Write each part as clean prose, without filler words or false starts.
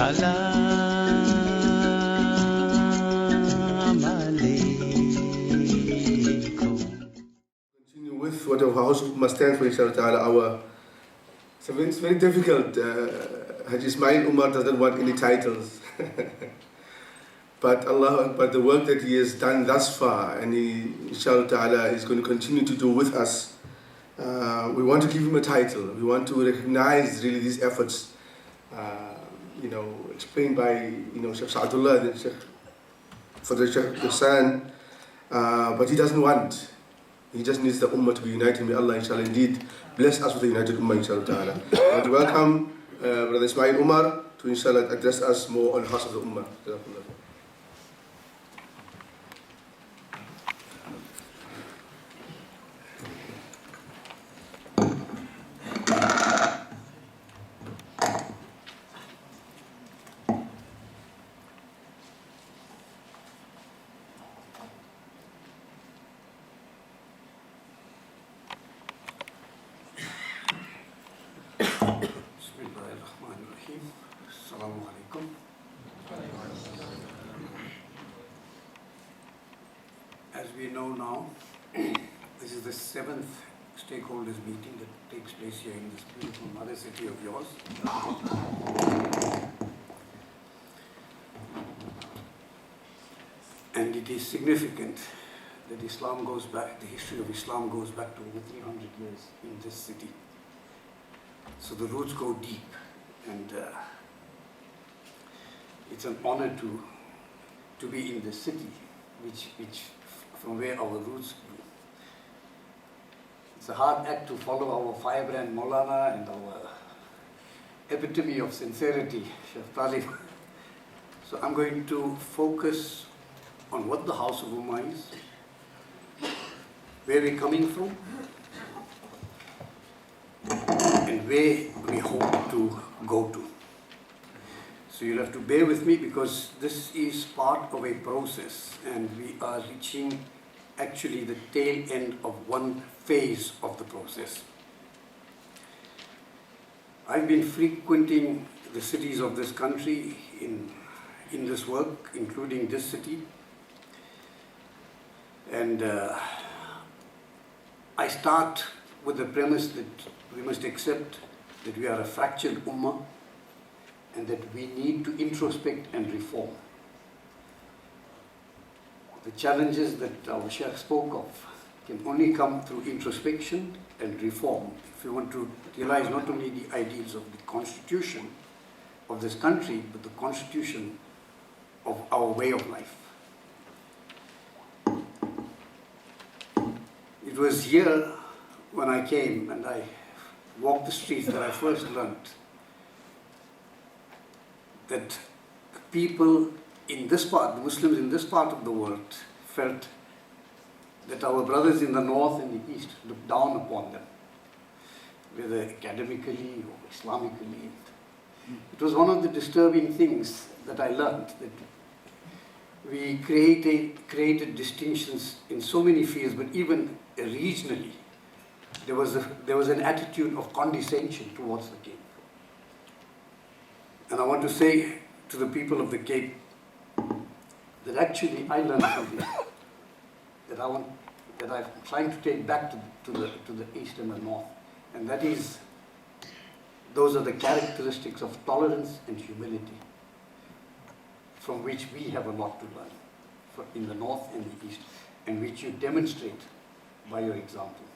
Continue with what our House of Ummah stands for, inshallah ta'ala. It's very difficult. Haji Ismail Omar doesn't want any titles. But the work that he has done thus far, and he, inshallah ta'ala, is going to continue to do with us, we want to give him a title. We want to recognize really these efforts, explained by, Sheikh Saadullah, the Sheikh, for the Sheikh Hassan, but he doesn't want. He just needs the Ummah to be united. May Allah, inshallah, indeed bless us with the united Ummah, inshallah ta'ala. I want to welcome Brother Ismail Omar to, inshallah, address us more on House of the Ummah. As we know now, this is the 7th stakeholders meeting that takes place here in this beautiful mother city of yours. And it is significant that Islam goes back, the history of Islam goes back to over 300 years in this city. So the roots go deep, and it's an honor to be in the city, which from where our roots grew. It's a hard act to follow our firebrand Maulana and our epitome of sincerity, Sheikh Talib. So I'm going to focus on what the House of Ummah is, where we're coming from, and where we hope to go to. So you'll have to bear with me, because this is part of a process, and we are reaching actually the tail end of one phase of the process. I've been frequenting the cities of this country in this work, including this city, and I start with the premise that we must accept that we are a fractured ummah, and that we need to introspect and reform. The challenges that our Sheikh spoke of can only come through introspection and reform if we want to realize not only the ideals of the constitution of this country, but the constitution of our way of life. It was here when I came and I walked the streets that I first learnt that people in this part, the Muslims in this part of the world, felt that our brothers in the north and the east looked down upon them, whether academically or Islamically. It was one of the disturbing things that I learned, that we created distinctions in so many fields, but even regionally, there was an attitude of condescension towards the Cape. And I want to say to the people of the Cape that actually I learned something that I'm trying to take back to the east and the north, and that is, those are the characteristics of tolerance and humility, from which we have a lot to learn in the north and the east, and which you demonstrate by your example.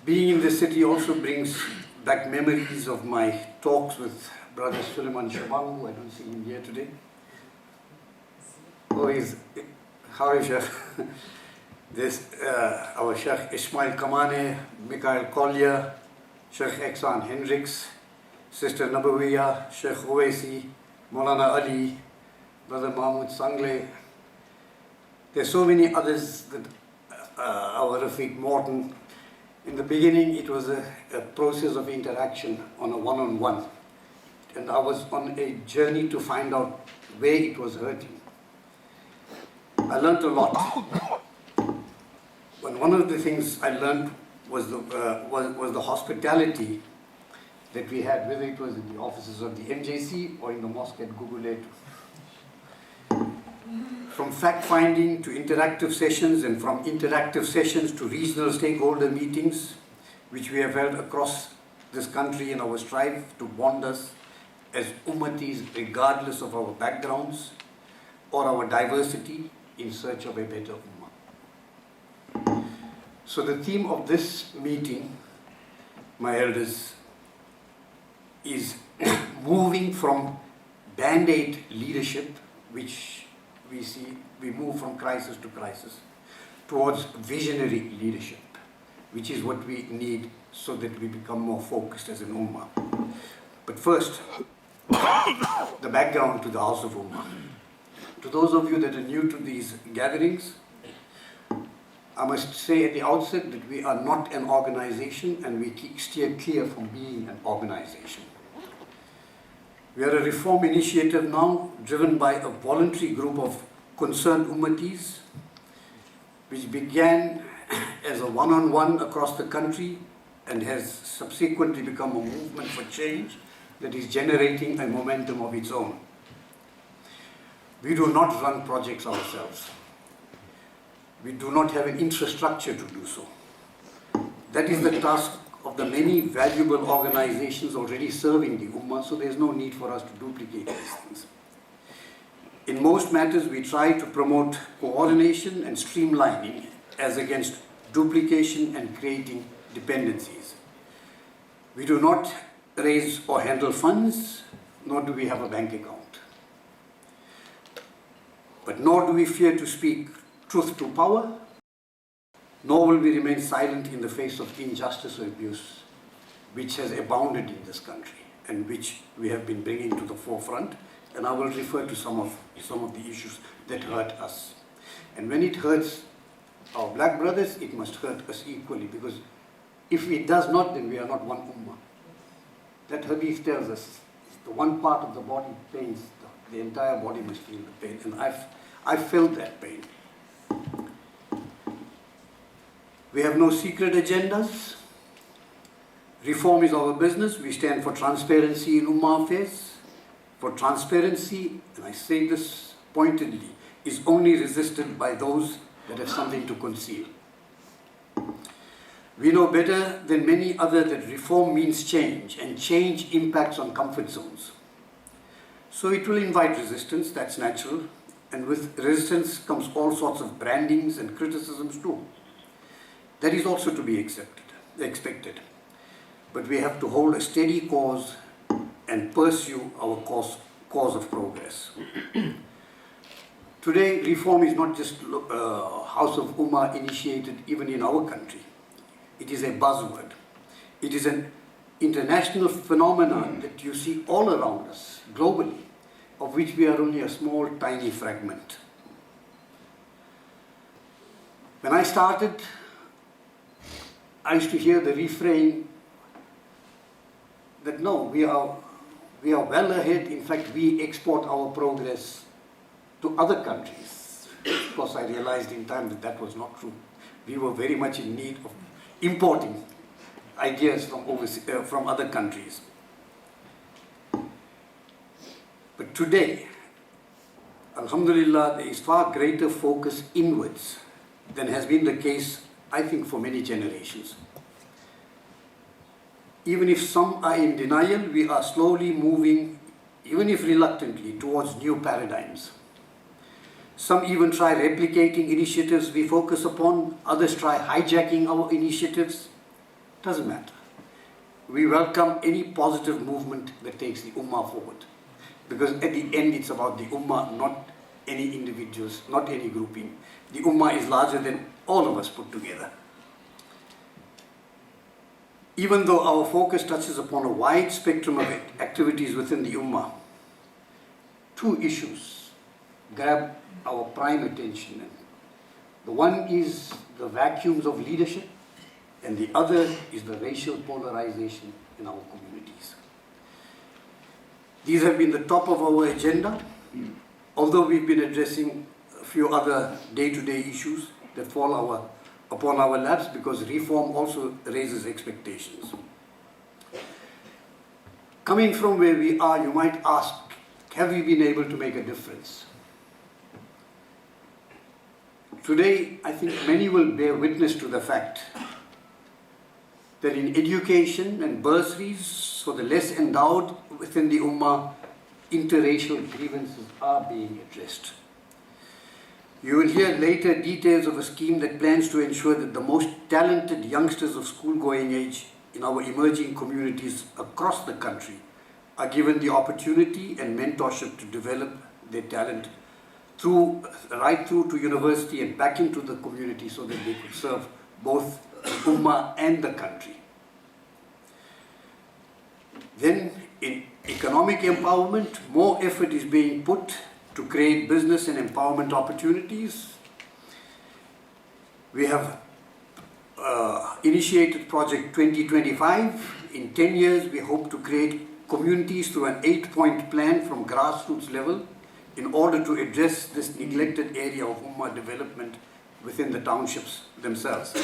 Being in the city also brings back memories of my talks with Brother Suleiman Shabang, who I don't see him here today. How is Sheikh? There's our Sheikh Ismail Kamane, Mikhail Collier, Sheikh Eksan Hendricks, Sister Nabawiya, Sheikh Owaisi, Maulana Ali, Brother Mahmoud Sangle. There's so many others that our Rafiq Morton. In the beginning, it was a process of interaction on a one-on-one. And I was on a journey to find out where it was hurting. I learned a lot. But one of the things I learned was the hospitality that we had, whether it was in the offices of the MJC or in the mosque at Gugulet. From fact-finding to interactive sessions, and from interactive sessions to regional stakeholder meetings, which we have held across this country in our strive to bond us as ummatis regardless of our backgrounds or our diversity in search of a better ummah. So the theme of this meeting, my elders, is moving from band-aid leadership, which we see, we move from crisis to crisis, towards visionary leadership, which is what we need so that we become more focused as an ummah. But first, the background to the House of Ummah. To those of you that are new to these gatherings, I must say at the outset that we are not an organization, and we steer clear from being an organization. We are a reform initiative now driven by a voluntary group of concerned ummatis, which began as a one-on-one across the country and has subsequently become a movement for change that is generating a momentum of its own. We do not run projects ourselves. We do not have an infrastructure to do so. That is the task of the many valuable organizations already serving the Ummah, so there is no need for us to duplicate these things. In most matters, we try to promote coordination and streamlining as against duplication and creating dependencies. We do not raise or handle funds, nor do we have a bank account. But nor do we fear to speak truth to power, nor will we remain silent in the face of injustice or abuse, which has abounded in this country and which we have been bringing to the forefront. And I will refer to some of the issues that hurt us. And when it hurts our black brothers, it must hurt us equally, because if it does not, then we are not one ummah. That hadith tells us, the one part of the body pains, the entire body must feel the pain. And I've felt that pain. We have no secret agendas. Reform is our business. We stand for transparency in Ummah affairs. For transparency, and I say this pointedly, is only resisted by those that have something to conceal. We know better than many others that reform means change, and change impacts on comfort zones. So it will invite resistance, that's natural, and with resistance comes all sorts of brandings and criticisms too. That is also to be expected. But we have to hold a steady course and pursue our cause of progress. Today, reform is not just House of Ummah initiated even in our country. It is a buzzword. It is an international phenomenon that you see all around us, globally, of which we are only a small, tiny fragment. When I started, I used to hear the refrain that no, we are well ahead. In fact, we export our progress to other countries. Of course, I realized in time that that was not true. We were very much in need of importing ideas from other countries. But today, alhamdulillah, there is far greater focus inwards than has been the case, I think, for many generations. Even if some are in denial, we are slowly moving, even if reluctantly, towards new paradigms. Some even try replicating initiatives we focus upon, others try hijacking our initiatives. Doesn't matter. We welcome any positive movement that takes the Ummah forward. Because at the end it's about the Ummah, not any individuals, not any grouping. The Ummah is larger than all of us put together. Even though our focus touches upon a wide spectrum of activities within the Ummah, two issues grab our prime attention. The one is the vacuums of leadership, and the other is the racial polarization in our communities. These have been the top of our agenda, although we've been addressing a few other day-to-day issues that fall upon our laps, because reform also raises expectations. Coming from where we are, you might ask, have we been able to make a difference? Today, I think many will bear witness to the fact that in education and bursaries for the less endowed within the Ummah, interracial grievances are being addressed. You will hear later details of a scheme that plans to ensure that the most talented youngsters of school-going age in our emerging communities across the country are given the opportunity and mentorship to develop their talent right through to university and back into the community so that they could serve both the Ummah and the country. Then in economic empowerment, more effort is being put to create business and empowerment opportunities. We have initiated Project 2025. In 10 years, we hope to create communities through an 8-point plan from grassroots level in order to address this neglected area of Ummah development within the townships themselves.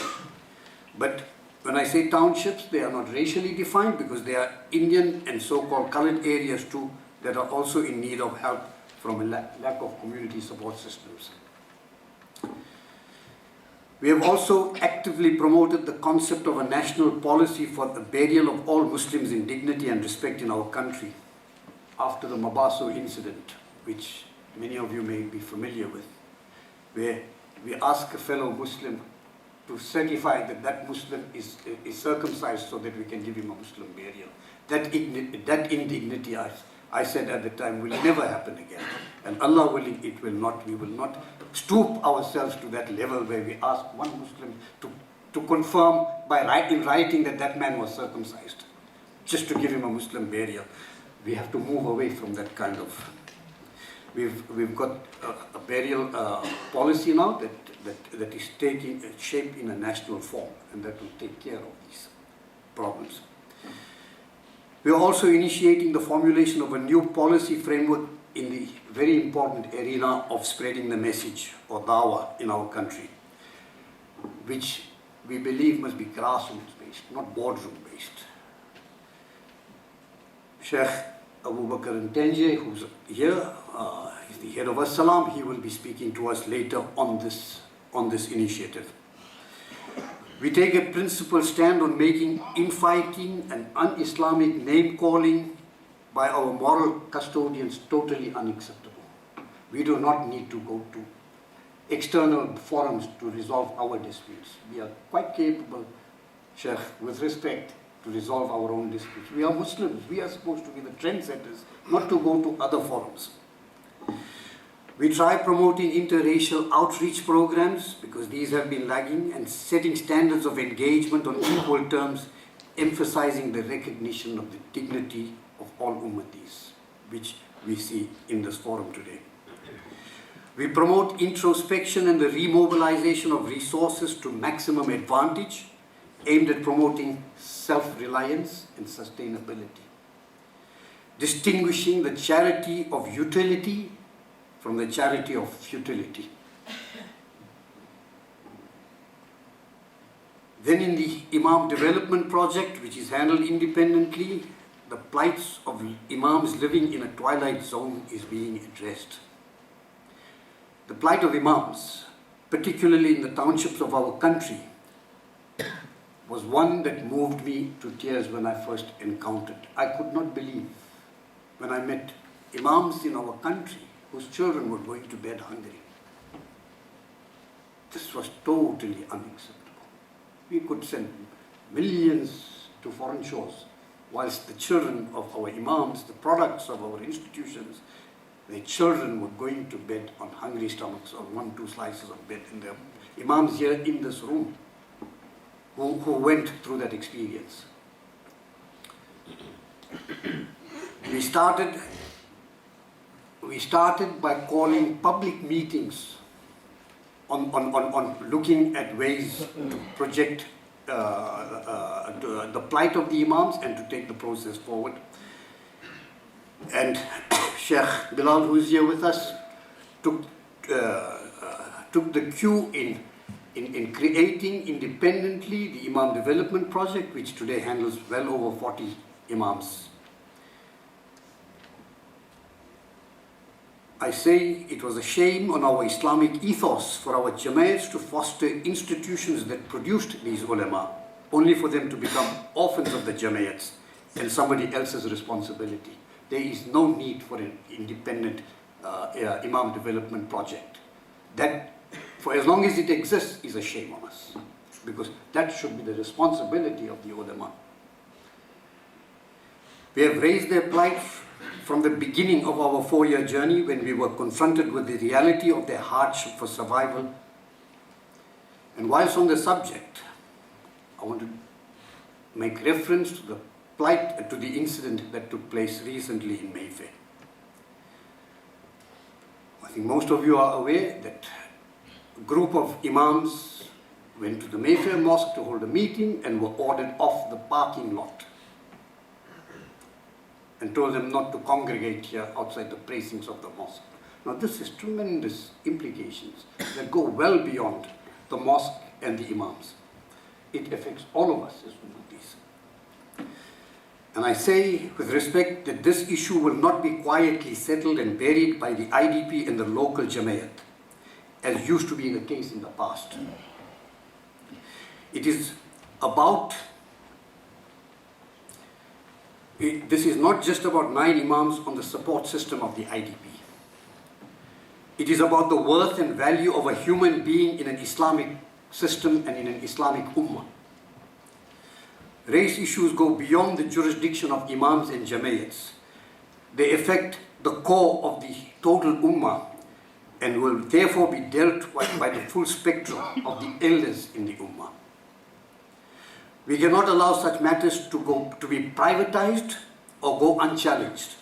But when I say townships, they are not racially defined because they are Indian and so-called colored areas too that are also in need of help from a lack of community support systems. We have also actively promoted the concept of a national policy for the burial of all Muslims in dignity and respect in our country after the Mabaso incident, which many of you may be familiar with, where we ask a fellow Muslim to certify that that Muslim is circumcised so that we can give him a Muslim burial. That indignity, I said at the time, will never happen again. And Allah willing, it will not. We will not stoop ourselves to that level where we ask one Muslim to confirm in writing that that man was circumcised, just to give him a Muslim burial. We have to move away from that kind of... We've got a burial policy now that is taking shape in a national form, and that will take care of these problems. We are also initiating the formulation of a new policy framework in the very important arena of spreading the message or dawah in our country, which we believe must be grassroots based, not boardroom based. Sheikh Abu Bakr Ntenje, who's here, is the head of As-Salam. He will be speaking to us later on this initiative. We take a principled stand on making infighting and un-Islamic name-calling by our moral custodians totally unacceptable. We do not need to go to external forums to resolve our disputes. We are quite capable, Sheikh, with respect, to resolve our own disputes. We are Muslims. We are supposed to be the trendsetters, not to go to other forums. We try promoting interracial outreach programs because these have been lagging, and setting standards of engagement on equal terms, emphasizing the recognition of the dignity of all ummatis, which we see in this forum today. We promote introspection and the remobilization of resources to maximum advantage, aimed at promoting self-reliance and sustainability, distinguishing the charity of utility from the charity of futility. Then in the Imam Development Project, which is handled independently, the plights of Imams living in a twilight zone is being addressed. The plight of Imams, particularly in the townships of our country, was one that moved me to tears when I first encountered. I could not believe when I met Imams in our country whose children were going to bed hungry. This was totally unacceptable. We could send millions to foreign shores, whilst the children of our Imams, the products of our institutions, their children were going to bed on hungry stomachs on 1-2 slices of bread. And the Imams here in this room who went through that experience. We started by calling public meetings on looking at ways to project the plight of the Imams and to take the process forward. And Sheikh Bilal, who is here with us, took the cue in creating independently the Imam Development Project, which today handles well over 40 Imams. I say it was a shame on our Islamic ethos for our Jama'ats to foster institutions that produced these ulama, only for them to become orphans of the Jama'ats and somebody else's responsibility. There is no need for an independent Imam development project. That, for as long as it exists, is a shame on us, because that should be the responsibility of the ulama. We have raised their plight from the beginning of our 4-year journey, when we were confronted with the reality of their hardship for survival. And whilst on the subject, I want to make reference to the plight, to the incident that took place recently in Mayfair. I think most of you are aware that a group of imams went to the Mayfair Mosque to hold a meeting and were ordered off the parking lot and told them not to congregate here outside the precincts of the mosque. Now this has tremendous implications that go well beyond the mosque and the imams. It affects all of us as Ummatis. And I say with respect that this issue will not be quietly settled and buried by the IDP and the local Jama'at, as used to be the case in the past. It is about, this is not just about 9 imams on the support system of the IDP. It is about the worth and value of a human being in an Islamic system and in an Islamic ummah. Race issues go beyond the jurisdiction of imams and Jama'ats. They affect the core of the total ummah and will therefore be dealt with by the full spectrum of the elders in the ummah. We cannot allow such matters to be privatized or go unchallenged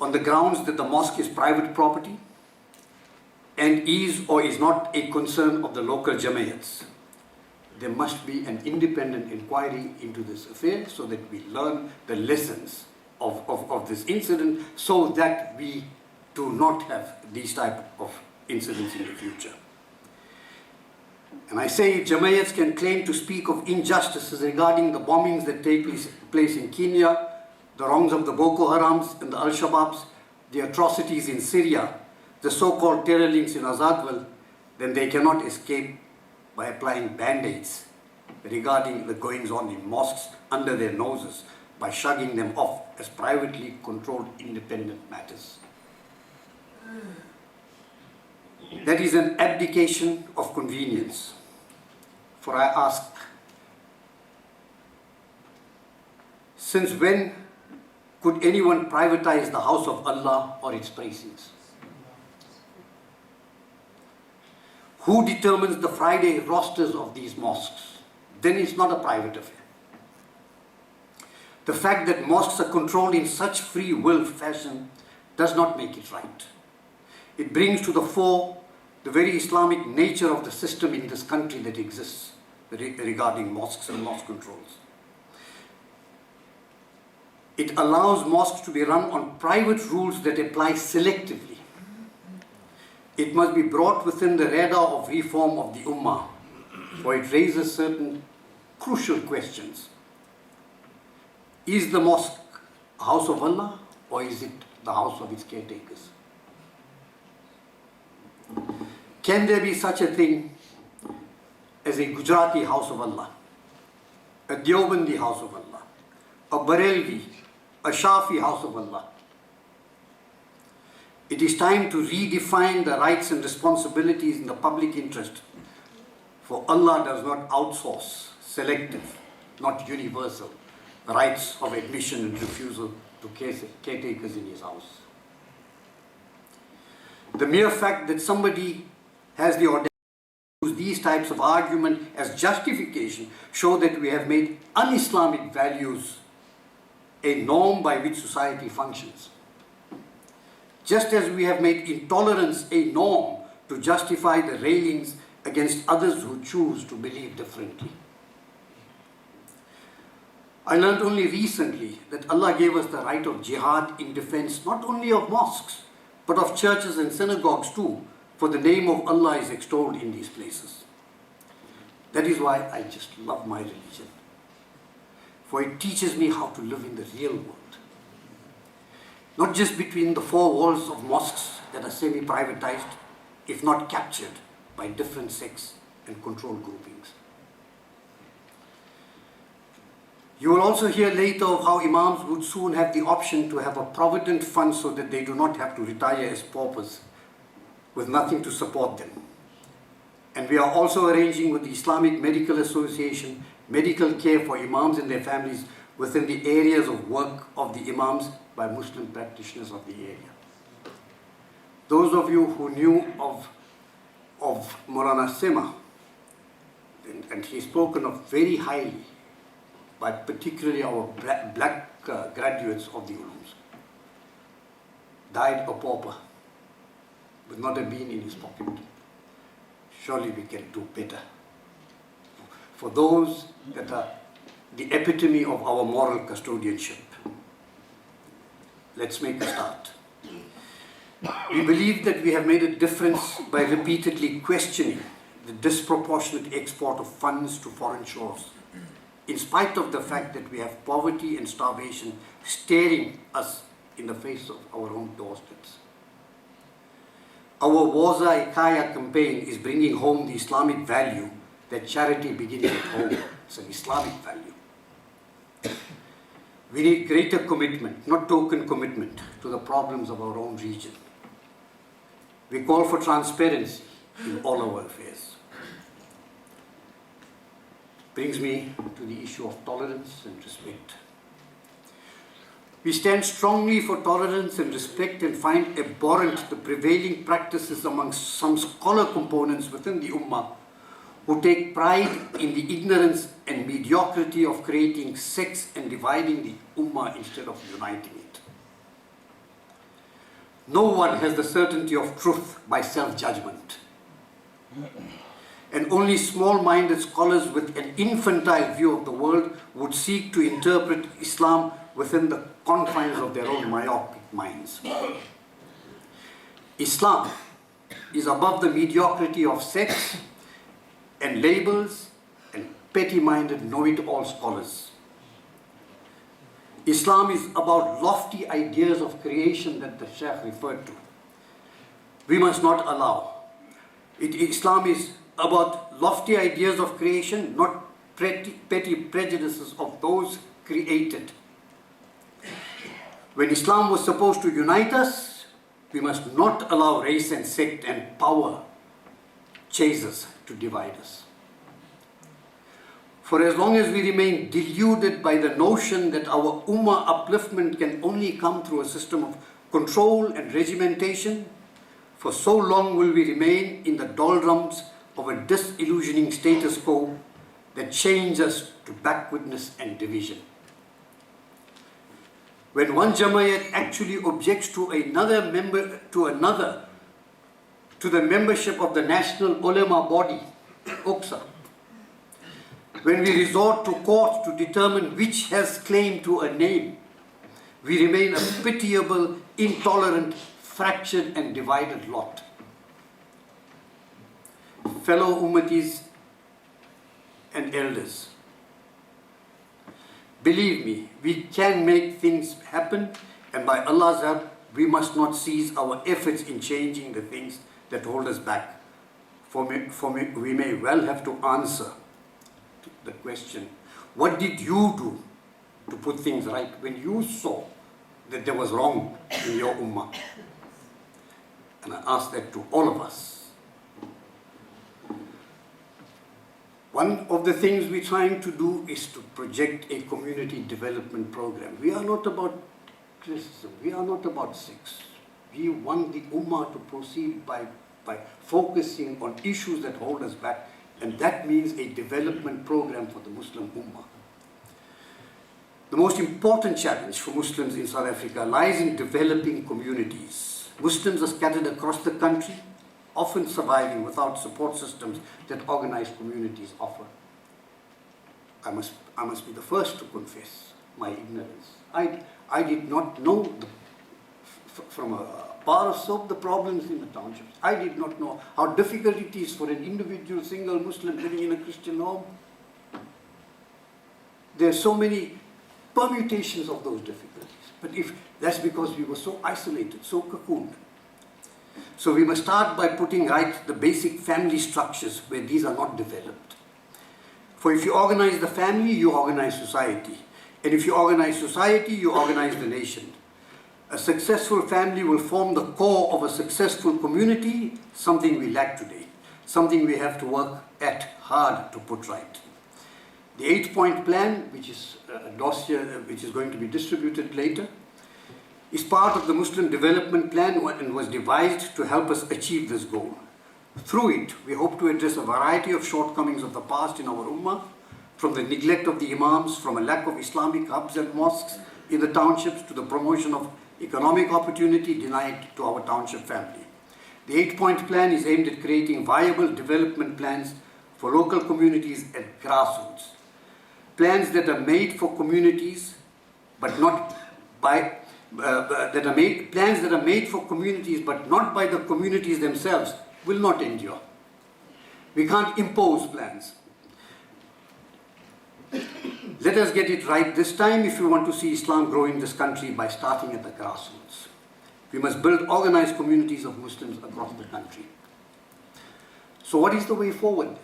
on the grounds that the mosque is private property and is or is not a concern of the local Jama'ats. There must be an independent inquiry into this affair so that we learn the lessons of this incident, so that we do not have these type of incidents in the future. And I say Jama'ats can claim to speak of injustices regarding the bombings that take place in Kenya, the wrongs of the Boko Harams and the Al-Shabaabs, the atrocities in Syria, the so-called terror links in Azadwal, then they cannot escape by applying band-aids regarding the goings-on in mosques under their noses, by shrugging them off as privately controlled independent matters. That is an abdication of convenience. For I ask, since when could anyone privatize the House of Allah or its precincts? Who determines the Friday rosters of these mosques? Then it's not a private affair. The fact that mosques are controlled in such free will fashion does not make it right. It brings to the fore the very Islamic nature of the system in this country that exists regarding mosques and mosque controls. It allows mosques to be run on private rules that apply selectively. It must be brought within the radar of reform of the Ummah, for it raises certain crucial questions. Is the mosque a house of Allah, or is it the house of its caretakers? Can there be such a thing as a Gujarati house of Allah, a Deobandi house of Allah, a Barelvi, a Shafi house of Allah? It is time to redefine the rights and responsibilities in the public interest, for Allah does not outsource, selective, not universal, the rights of admission and refusal to caretakers in His house. The mere fact that somebody has the audacity to use these types of argument as justification show that we have made un-Islamic values a norm by which society functions. Just as we have made intolerance a norm to justify the railings against others who choose to believe differently. I learned only recently that Allah gave us the right of jihad in defense not only of mosques, but of churches and synagogues too, for the name of Allah is extolled in these places. That is why I just love my religion, for it teaches me how to live in the real world. not just between the four walls of mosques that are semi-privatized, if not captured by different sects and control groupings. You will also hear later of how Imams would soon have the option to have a provident fund so that they do not have to retire as paupers with nothing to support them. And we are also arranging with the Islamic Medical Association medical care for Imams and their families within the areas of work of the Imams by Muslim practitioners of the area. Those of you who knew of Maulana Sema, and he's spoken of very highly by particularly our black graduates of the ulums, died a pauper with not a bean in his pocket. Surely we can do better for those that are the epitome of our moral custodianship. Let's make a start. We believe that we have made a difference by repeatedly questioning the disproportionate export of funds to foreign shores, in spite of the fact that we have poverty and starvation staring us in the face of our own doorsteps. Our Waza Ikaya campaign is bringing home the Islamic value that charity begins at home. It's an Islamic value. We need greater commitment, not token commitment, to the problems of our own region. We call for transparency in all our affairs. Brings me to the issue of tolerance and respect. We stand strongly for tolerance and respect and find abhorrent the prevailing practices amongst some scholar components within the Ummah who take pride in the ignorance and mediocrity of creating sects and dividing the Ummah instead of uniting it. No one has the certainty of truth by self-judgment. And only small-minded scholars with an infantile view of the world would seek to interpret Islam within the confines of their own myopic minds. Islam is above the mediocrity of sects and labels and petty-minded know-it-all scholars. Islam is about lofty ideas of creation that the Shaykh referred to. We must not allow. Islam is about lofty ideas of creation, not petty prejudices of those created. When Islam was supposed to unite us, we must not allow race and sect and power chasers to divide us. For as long as we remain deluded by the notion that our Ummah upliftment can only come through a system of control and regimentation, for so long will we remain in the doldrums of a disillusioning status quo that chains us to backwardness and division. When one Jamaat actually objects to another member, to the membership of the National Ulama Body, UPSA, when we resort to court to determine which has claim to a name, we remain a pitiable, intolerant, fractured and divided lot. Fellow Ummatis and elders, believe me, we can make things happen, and by Allah's help, we must not cease our efforts in changing the things that hold us back. For we may well have to answer the question, what did you do to put things right when you saw that there was wrong in your Ummah? And I ask that to all of us. One of the things we're trying to do is to project a community development program. We are not about criticism, we are not about sex. We want the Ummah to proceed by focusing on issues that hold us back, and that means a development program for the Muslim Ummah. The most important challenge for Muslims in South Africa lies in developing communities. Muslims are scattered across the country, often surviving without support systems that organized communities offer. I must be the first to confess my ignorance. I did not know from a bar of soap the problems in the townships. I did not know how difficult it is for an individual single Muslim living in a Christian home. There are so many permutations of those difficulties. But if that's because we were so isolated, so cocooned. So we must start by putting right the basic family structures where these are not developed. For if you organize the family, you organize society. And if you organize society, you organize the nation. A successful family will form the core of a successful community, something we lack today, something we have to work at hard to put right. The 8-point plan, which is a dossier which is going to be distributed later, is part of the Muslim Development Plan and was devised to help us achieve this goal. Through it, we hope to address a variety of shortcomings of the past in our Ummah, from the neglect of the Imams, from a lack of Islamic hubs and mosques in the townships, to the promotion of economic opportunity denied to our township family. The 8-point plan is aimed at creating viable development plans for local communities at grassroots. Plans that are made for communities, but not by plans that are made for communities, but not by the communities themselves, will not endure. We can't impose plans. Let us get it right this time if we want to see Islam grow in this country by starting at the grassroots. We must build organized communities of Muslims across the country. So what is the way forward?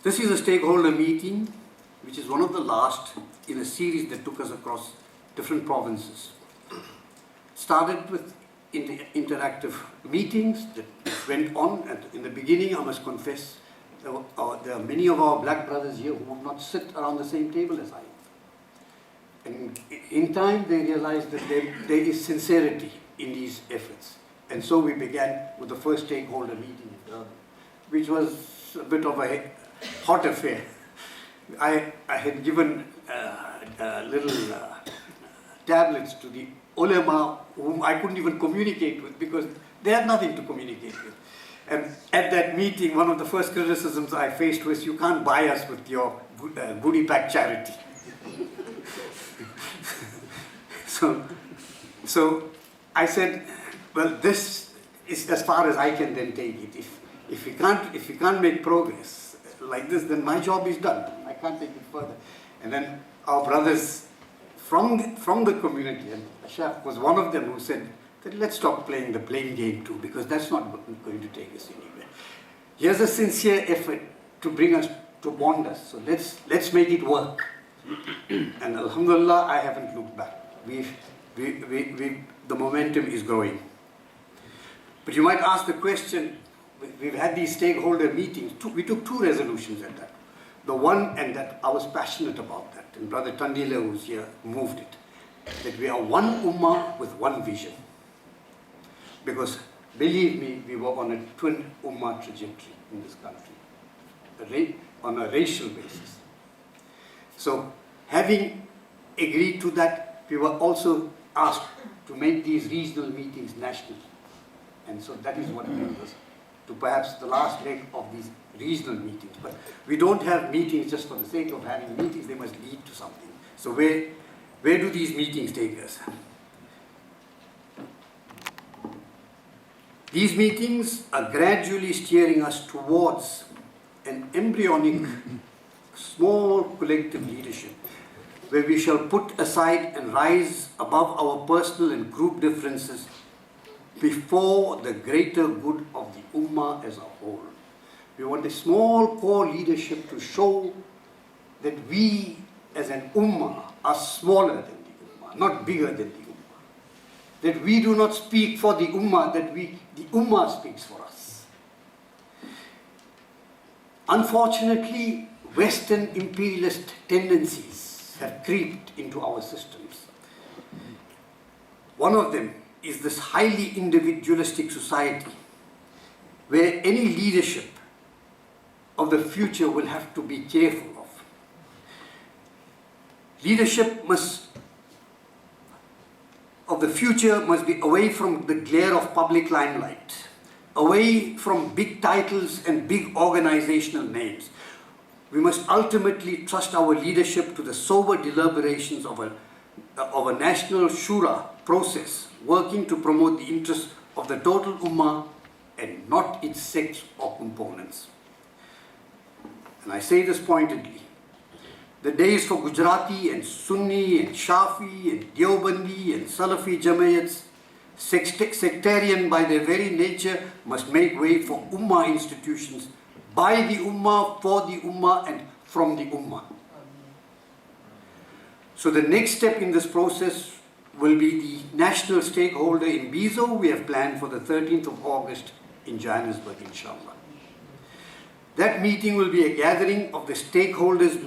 This is a stakeholder meeting, which is one of the last in a series that took us across different provinces. Started with interactive meetings that went on. In the beginning, I must confess, there are many of our black brothers here who would not sit around the same table as I am. And in time, they realized that there is sincerity in these efforts. And so we began with the first stakeholder meeting in Durban, which was a bit of a hot affair. I had given little tablets to the ulama whom I couldn't even communicate with because they had nothing to communicate with. And at that meeting, one of the first criticisms I faced was, you can't buy us with your goodie pack charity. So I said, well, this is as far as I can then take it. If we can't make progress like this, then my job is done. I can't take it further. And then our brothers from the community, and Sheikh was one of them who said, let's stop playing the blame game too, because that's not going to take us anywhere. Here's a sincere effort to bring us, to bond us. So let's make it work. And alhamdulillah, I haven't looked back. The momentum is growing. But you might ask the question, we've had these stakeholder meetings. We took 2 resolutions at that. The one, and that I was passionate about that, and Brother Tandila, who's here, moved it, that we are one ummah with one vision. Because, believe me, we were on a twin ummah trajectory in this country, on a racial basis. So, having agreed to that, we were also asked to make these regional meetings national. And so that is what brings us to perhaps the last leg of these regional meetings. But we don't have meetings just for the sake of having meetings, they must lead to something. So where do these meetings take us? These meetings are gradually steering us towards an embryonic, small collective leadership, where we shall put aside and rise above our personal and group differences before the greater good of the ummah as a whole. We want a small core leadership to show that we as an ummah are smaller than the ummah, not bigger than the ummah. That we do not speak for the ummah, that the ummah speaks for us. Unfortunately, Western imperialist tendencies have creeped into our systems. One of them is this highly individualistic society where any leadership of the future will have to be careful of. Leadership of the future must be away from the glare of public limelight, away from big titles and big organizational names. We must ultimately trust our leadership to the sober deliberations of a national shura process, working to promote the interests of the total ummah and not its sects or components. And I say this pointedly, The days for Gujarati and Sunni and Shafi and Deobandi and Salafi Jamayats, sectarian by their very nature, must make way for Ummah institutions, by the Ummah, for the Ummah and from the Ummah. So the next step in this process will be the national stakeholder in Bizo. We have planned for the 13th of August in Johannesburg, inshallah. That meeting will be a gathering of the stakeholders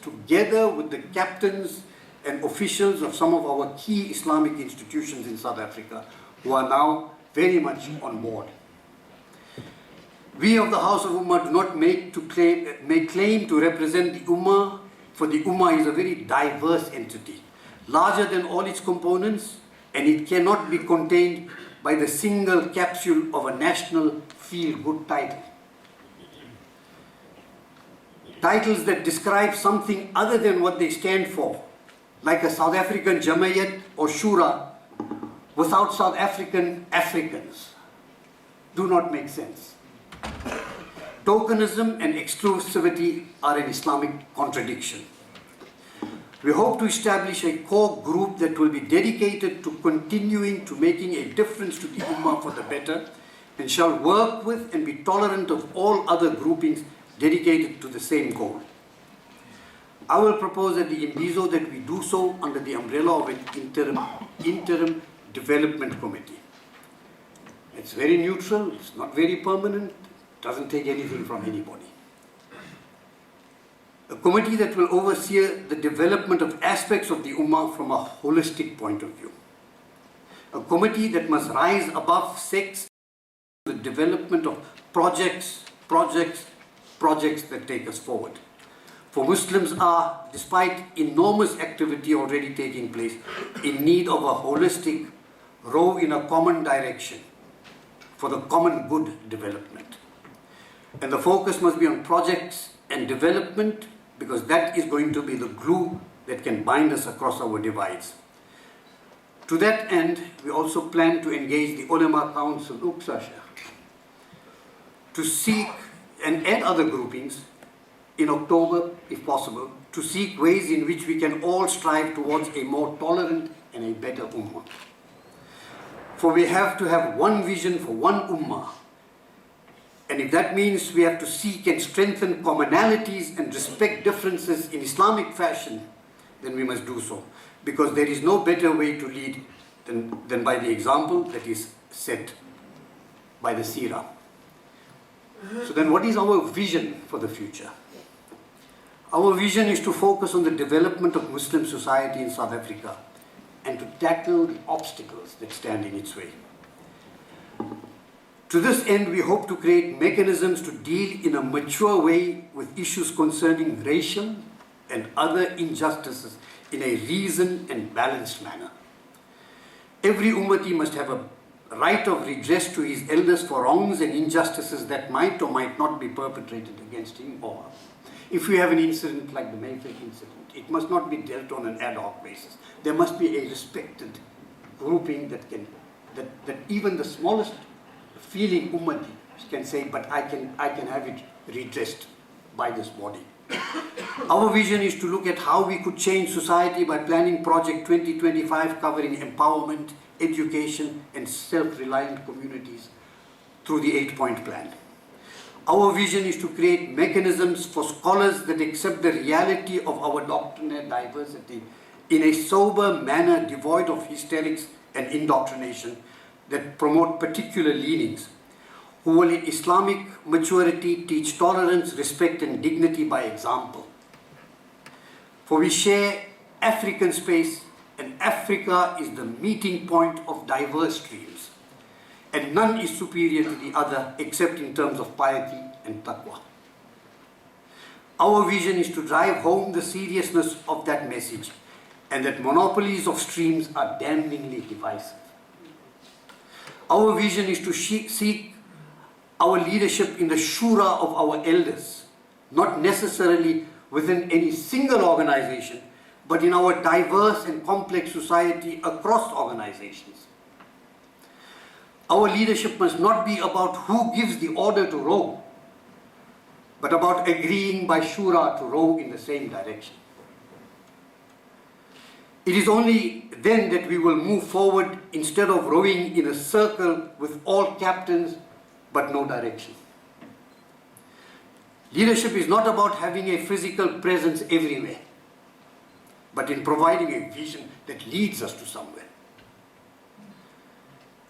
together with the captains and officials of some of our key Islamic institutions in South Africa who are now very much on board. We of the House of Ummah do not make claim to represent the Ummah, for the Ummah is a very diverse entity, larger than all its components, and it cannot be contained by the single capsule of a national feel-good title. Titles that describe something other than what they stand for, like a South African Jamayat or Shura, without South African Africans, do not make sense. Tokenism and exclusivity are an Islamic contradiction. We hope to establish a core group that will be dedicated to continuing to making a difference to the Ummah for the better, and shall work with and be tolerant of all other groupings dedicated to the same goal. I will propose at the Imbizo that we do so under the umbrella of an interim development committee. It's very neutral, it's not very permanent, doesn't take anything from anybody. A committee that will oversee the development of aspects of the Ummah from a holistic point of view. A committee that must rise above sects, the development of projects that take us forward. For Muslims are, despite enormous activity already taking place, in need of a holistic row in a common direction for the common good development. And the focus must be on projects and development, because that is going to be the glue that can bind us across our divides. To that end, we also plan to engage the Ulama Council, to seek, and other groupings, in October, if possible, to seek ways in which we can all strive towards a more tolerant and a better Ummah. For we have to have one vision for one Ummah. And if that means we have to seek and strengthen commonalities and respect differences in Islamic fashion, then we must do so. Because there is no better way to lead than by the example that is set by the Seerah. So then what is our vision for the future? Our vision is to focus on the development of Muslim society in South Africa and to tackle the obstacles that stand in its way. To this end, we hope to create mechanisms to deal in a mature way with issues concerning racial and other injustices in a reasoned and balanced manner. Every Ummati must have a right of redress to his elders for wrongs and injustices that might or might not be perpetrated against him or her. If we have an incident like the Mayfair incident, it must not be dealt on an ad hoc basis. There must be a respected grouping that even the smallest feeling Ummati can say, but I can have it redressed by this body. Our vision is to look at how we could change society by planning Project 2025 covering empowerment, education and self-reliant communities through the 8-point plan. Our vision is to create mechanisms for scholars that accept the reality of our doctrinal diversity in a sober manner devoid of hysterics and indoctrination that promote particular leanings, who will in Islamic maturity teach tolerance, respect and dignity by example. For we share African space, and Africa is the meeting point of diverse streams, and none is superior to the other except in terms of piety and taqwa. Our vision is to drive home the seriousness of that message, and that monopolies of streams are damningly divisive. Our vision is to seek our leadership in the shura of our elders, not necessarily within any single organization, but in our diverse and complex society across organizations. Our leadership must not be about who gives the order to row, but about agreeing by shura to row in the same direction. It is only then that we will move forward instead of rowing in a circle with all captains but no direction. Leadership is not about having a physical presence everywhere, but in providing a vision that leads us to somewhere.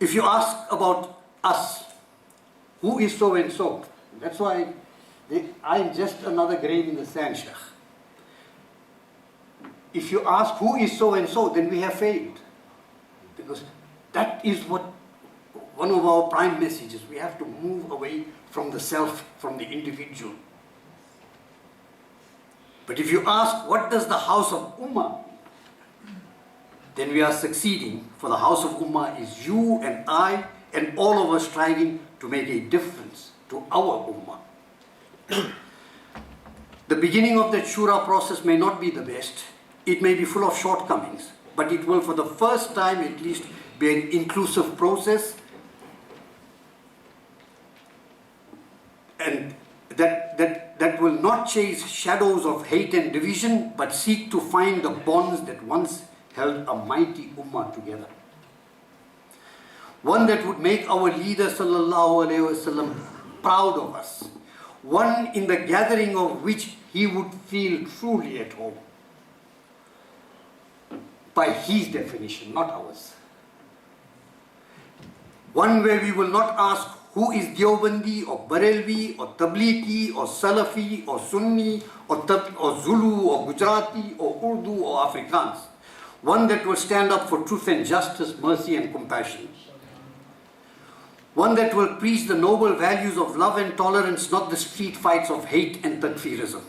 If you ask about us, who is so and so? That's why I'm just another grain in the sand, Sheikh. If you ask who is so and so, then we have failed. Because that is what one of our prime messages. We have to move away from the self, from the individual. But if you ask, what does the House of Ummah mean? Then we are succeeding, for the House of Ummah is you and I and all of us striving to make a difference to our Ummah. The beginning of the shura process may not be the best. It may be full of shortcomings, but it will for the first time at least be an inclusive process, and that will not chase shadows of hate and division, but seek to find the bonds that once held a mighty ummah together. One that would make our leader sallallahu alaihi wasallam proud of us. One in the gathering of which he would feel truly at home. By his definition, not ours. One where we will not ask who is Deobandi or Barelvi or Tablighi or Salafi or Sunni or Zulu or Gujarati or Urdu or Afrikaans. One that will stand up for truth and justice, mercy and compassion. One that will preach the noble values of love and tolerance, not the street fights of hate and takfirism.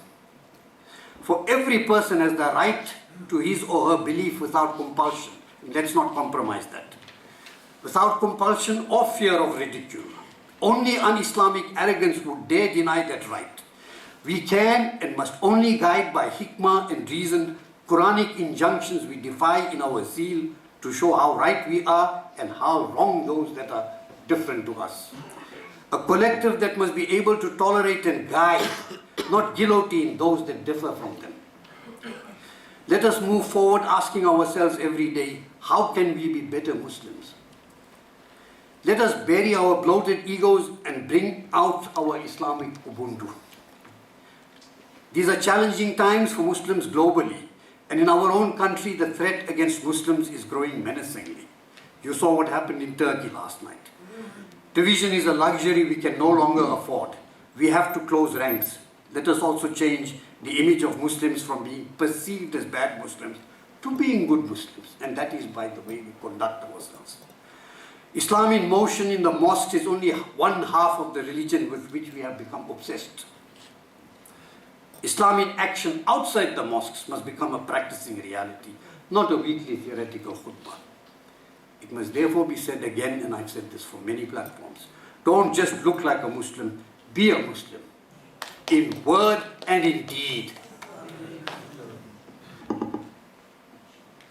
For every person has the right to his or her belief without compulsion. Let's not compromise that. Without compulsion or fear of ridicule. Only un-Islamic arrogance would dare deny that right. We can and must only guide by hikmah and reason, Quranic injunctions we defy in our zeal to show how right we are and how wrong those that are different to us. A collective that must be able to tolerate and guide, not guillotine those that differ from them. Let us move forward asking ourselves every day, how can we be better Muslims? Let us bury our bloated egos and bring out our Islamic Ubuntu. These are challenging times for Muslims globally, and in our own country the threat against Muslims is growing menacingly. You saw what happened in Turkey last night. Division is a luxury we can no longer afford. We have to close ranks. Let us also change the image of Muslims from being perceived as bad Muslims to being good Muslims. And that is by the way we conduct ourselves. Islam in motion in the mosque is only one half of the religion with which we have become obsessed. Islam in action outside the mosques must become a practicing reality, not a weekly theoretical khutbah. It must therefore be said again, and I've said this for many platforms, don't just look like a Muslim, be a Muslim. In word and in deed.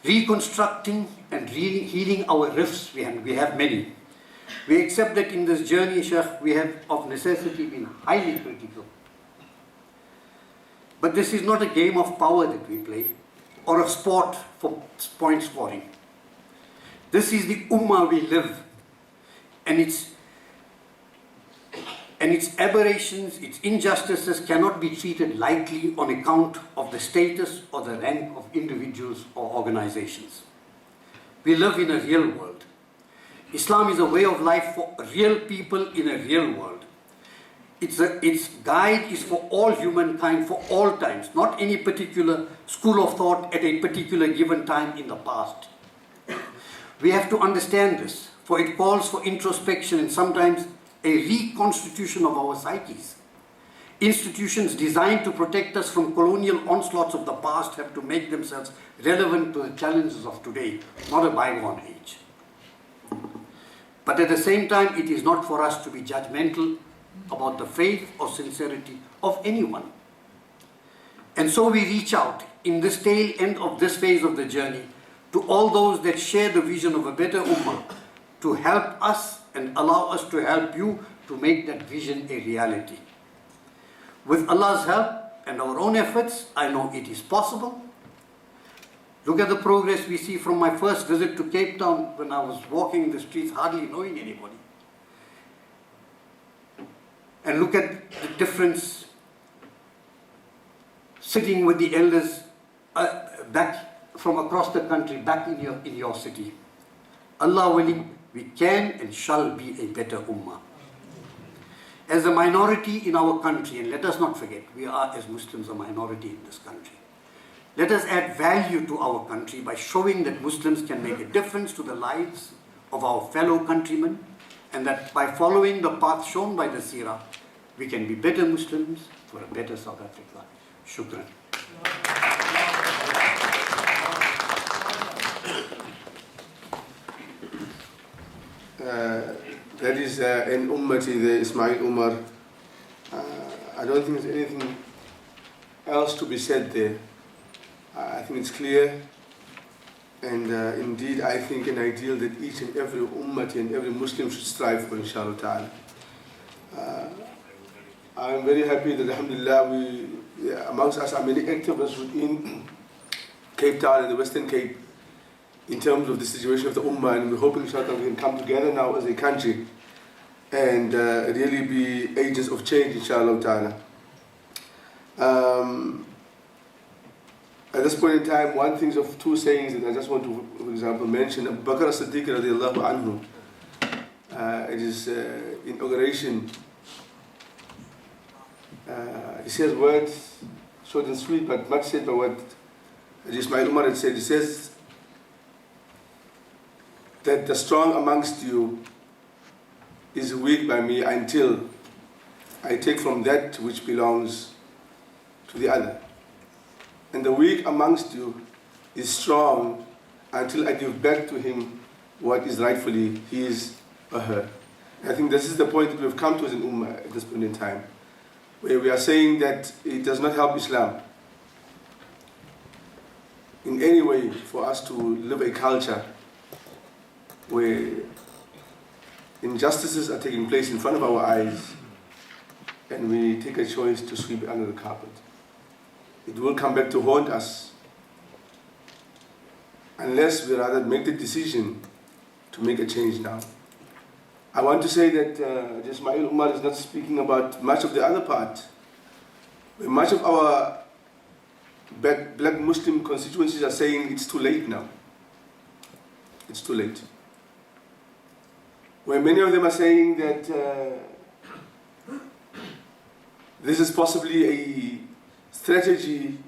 Reconstructing and healing our rifts, we have many. We accept that in this journey, Sheikh, we have of necessity been highly critical. But this is not a game of power that we play, or a sport for point scoring. This is the Ummah we live, and its aberrations, its injustices cannot be treated lightly on account of the status or the rank of individuals or organizations. We live in a real world. Islam is a way of life for real people in a real world. Its guide is for all humankind, for all times, not any particular school of thought at a particular given time in the past. We have to understand this, for it calls for introspection and sometimes a reconstitution of our psyches. Institutions designed to protect us from colonial onslaughts of the past have to make themselves relevant to the challenges of today, not a bygone age. But at the same time, it is not for us to be judgmental about the faith or sincerity of anyone. And so we reach out in this tail end of this phase of the journey to all those that share the vision of a better ummah, to help us and allow us to help you to make that vision a reality. With Allah's help and our own efforts, I know it is possible. Look at the progress we see from my first visit to Cape Town, when I was walking the streets hardly knowing anybody. And look at the difference sitting with the elders back from across the country, back in your city. Allah willing, we can and shall be a better ummah. As a minority in our country, and let us not forget, we are as Muslims a minority in this country. Let us add value to our country by showing that Muslims can make a difference to the lives of our fellow countrymen, and that by following the path shown by the Seerah, we can be better Muslims for a better South Africa. Shukran. That is an ummati, the Ismail Omar. I don't think there's anything else to be said there. I think it's clear, and indeed I think an ideal that each and every ummati and every Muslim should strive for, inshallah ta'ala. I'm very happy that, alhamdulillah, amongst us are many activists within Cape Town and the Western Cape in terms of the situation of the ummah, and we're hoping, inshallah, we can come together now as a country and really be agents of change, inshallah ta'ala. At this point in time, one thing of two sayings that I just want to, for example, mention. Abu Bakr as-Siddiq radiallahu anhu, it is inauguration. He says words short and sweet, but much said by what Ismail Omar had said. He says that the strong amongst you is weak by me until I take from that which belongs to the other. And the weak amongst you is strong until I give back to him what is rightfully his or her. I think this is the point that we've come to as an ummah at this point in time, where we are saying that it does not help Islam in any way for us to live a culture where injustices are taking place in front of our eyes and we take a choice to sweep it under the carpet. It will come back to haunt us unless we rather make the decision to make a change now. I want to say that Ismail Omar is not speaking about much of the other part, where much of our black Muslim constituencies are saying it's too late now. It's too late. Where many of them are saying that this is possibly a strategy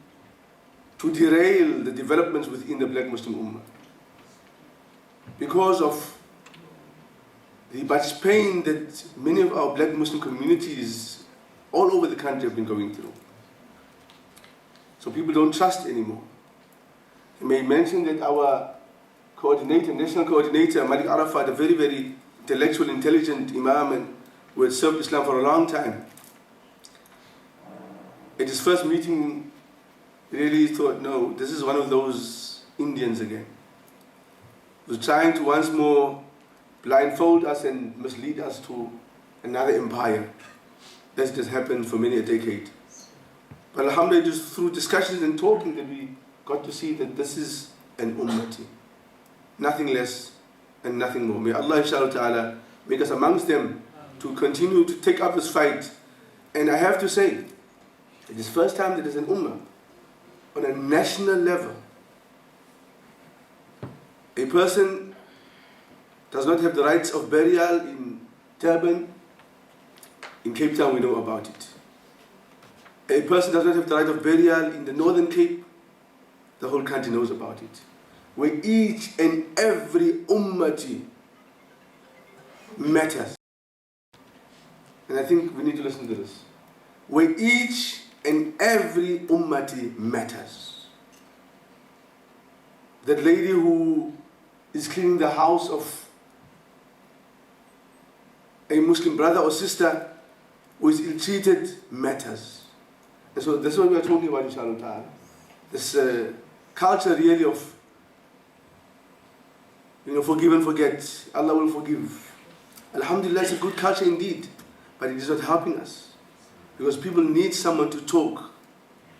to derail the developments within the black Muslim Ummah because of the much pain that many of our black Muslim communities all over the country have been going through. So people don't trust anymore. You may mention that our coordinator, national coordinator, Malik Arafat, a very, very intellectual, intelligent Imam and who had served Islam for a long time, at his first meeting, really thought, no, this is one of those Indians again, who's trying to once more blindfold us and mislead us to another empire. That's just happened for many a decade. But alhamdulillah, just through discussions and talking that we got to see that this is an ummati. Nothing less and nothing more. May Allah inshallah ta'ala make us amongst them to continue to take up this fight. And I have to say, it is the first time that there's an ummah on a national level. A person does not have the rights of burial in Durban. In Cape Town we know about it. A person does not have the right of burial in the Northern Cape. The whole country knows about it. Where each and every ummati matters. And I think we need to listen to this. Where each and every ummati matters. That lady who is cleaning the house of a Muslim brother or sister who is ill-treated matters. And so that's what we are talking about, inshallah ta'ala. This culture really of, forgive and forget. Allah will forgive. Alhamdulillah, it's a good culture indeed, but it is not helping us. because people need someone to talk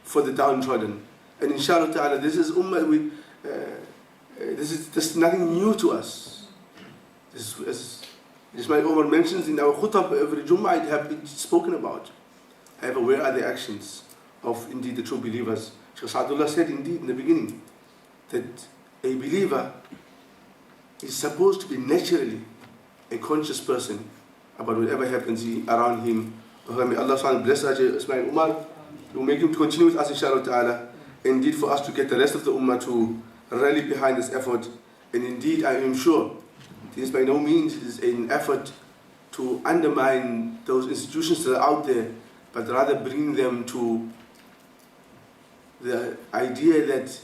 for the downtrodden. And inshallah ta'ala, this is ummah, this is nothing new to us. This, as Ismail Omar mentions in our khutab every Jummah, I have been spoken about. However, where are the actions of indeed the true believers? Shaykh Sa'dullah said indeed in the beginning that a believer is supposed to be naturally a conscious person about whatever happens around him. May Allah subhanahu bless Ismail Omar, to make him to continue with us inshallah ta'ala. Indeed, for us to get the rest of the ummah to rally behind this effort. And indeed, I am sure this by no means is an effort to undermine those institutions that are out there, but rather bring them to the idea that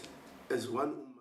as one ummah,